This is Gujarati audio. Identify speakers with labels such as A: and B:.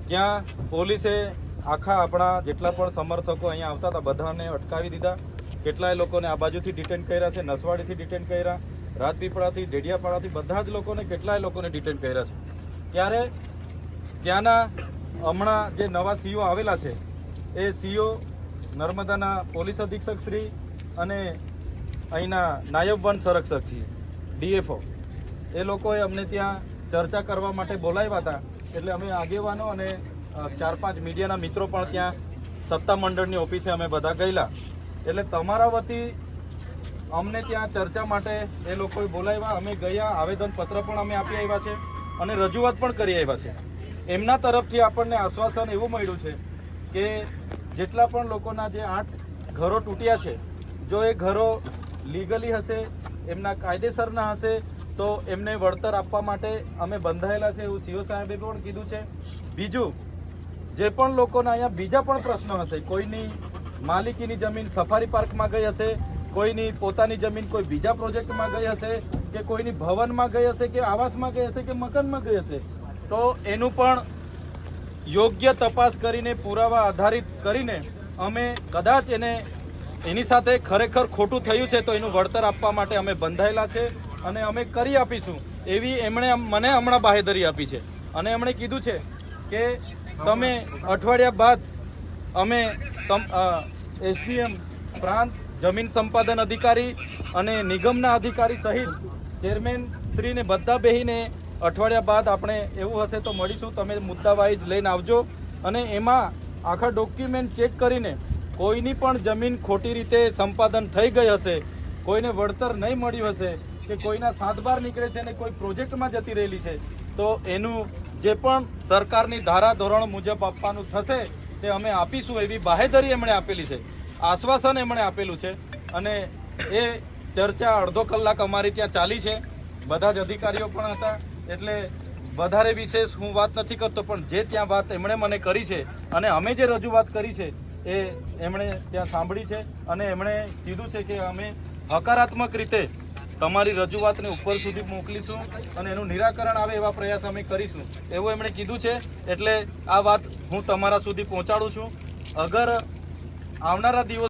A: ત્યાં પોલીસે આખા આપણા જેટલા પણ સમર્થકો અહીંયા આવતા હતા બધાને અટકાવી દીધા। કેટલાય લોકોને આ બાજુથી ડિટેન કર્યા છે, નસવાડીથી ડિટેન કર્યા, રાજપીપળાથી, ડેડિયાપાડાથી, બધા જ લોકોને કેટલાય લોકોને ડિટેન કર્યા છે। ત્યારે ત્યાંના હમણાં જે નવા સીઓ આવેલા છે એ સીઓ નર્મદાના પોલીસ અધિક્ષક શ્રી અને અહીંના નાયબ વન સંરક્ષક શ્રી ડીએફઓ એ લોકોએ અમને ત્યાં ચર્ચા કરવા માટે બોલાવ્યા હતા। એટલે અમે આગેવાનો અને 4-5 મીડિયાના મિત્રો પણ ત્યાં સત્તા મંડળની ઓફિસે અમે બધા ગયેલા। એટલે તમારા વતી અમને ત્યાં ચર્ચા માટે એ લોકોએ બોલાવ્યા, અમે ગયા, આવેદનપત્ર પણ અમે આપી આવ્યા છે અને રજૂઆત પણ કરી આવ્યા છે। એમના તરફથી આપણને આશ્વાસન એવું મળ્યું છે કે જેટલા પણ લોકોના જે 8 ઘરો તૂટ્યા છે, જો એ ઘરો લીગલી હશે, એમના કાયદેસરના હશે તો એમને વળતર આપવા માટે અમે બંધાયેલા છે એવું સીઓ સાહેબે પણ કીધું છે। બીજું, જે પણ લોકોના અહીંયા બીજા પણ પ્રશ્નો હશે, કોઈની માલિકીની જમીન સફારી પાર્કમાં ગઈ હશે, કોઈની પોતાની જમીન કોઈ બીજા પ્રોજેક્ટમાં ગઈ હશે, કે કોઈની ભવનમાં ગઈ હશે, કે આવાસમાં ગઈ હશે, કે મકાનમાં ગઈ હશે, તો એનું પણ યોગ્ય તપાસ કરીને પુરાવા આધારિત કરીને અમે કદાચ એની સાથે ખરેખર ખોટું થયું છે તો એનું વળતર આપવા માટે અમે બંધાયેલા છે અને અમે કરી આપીશું એવી એમણે મને હમણાં બાહેધરી આપી છે। અને એમણે કીધું છે કે તમે અઠવાડિયા બાદ અમે એસડીએમ પ્રાંત જમીન સંપાદન અધિકારી અને નિગમના અધિકારી સહિત ચેરમેન શ્રીને બધા બેહીને અઠવાડિયા બાદ આપણે એવું હશે તો મળીશું, તમે મુદ્દા વાઇઝ લઈને આવજો અને એમાં આખા ડોક્યુમેન્ટ ચેક કરીને કોઈની પણ જમીન ખોટી રીતે સંપાદન થઈ ગઈ હશે, કોઈને વળતર નહીં મળ્યું હશે, કે કોઈના 7-12 નીકળે છે અને કોઈ પ્રોજેક્ટમાં જતી રહેલી છે તો એનું જે પણ સરકારની ધારા ધોરણ મુજબ આપવાનું થશે તે અમે આપીશું એવી બાહેધરી એમણે આપેલી છે, આશ્વાસન એમણે આપેલું છે। અને એ ચર્ચા અડધો કલાક અમારી ત્યાં ચાલી છે, બધા જ અધિકારીઓ પણ હતા, એટલે વધારે વિશેષ હું વાત નથી કરતો, પણ જે ત્યાં વાત એમણે મને કરી છે અને અમે જે રજૂઆત કરી છે એ એમણે ત્યાં સાંભળી છે અને એમણે કીધું છે કે અમે હકારાત્મક રીતે તમારી રજૂઆતને ઉપર સુધી મોકલીશું અને એનું નિરાકરણ આવે એવા પ્રયાસ અમે કરીશું એવું એમણે કીધું છે। એટલે આ વાત હું તમારા સુધી પહોંચાડું છું। અગર આવનારા દિવસ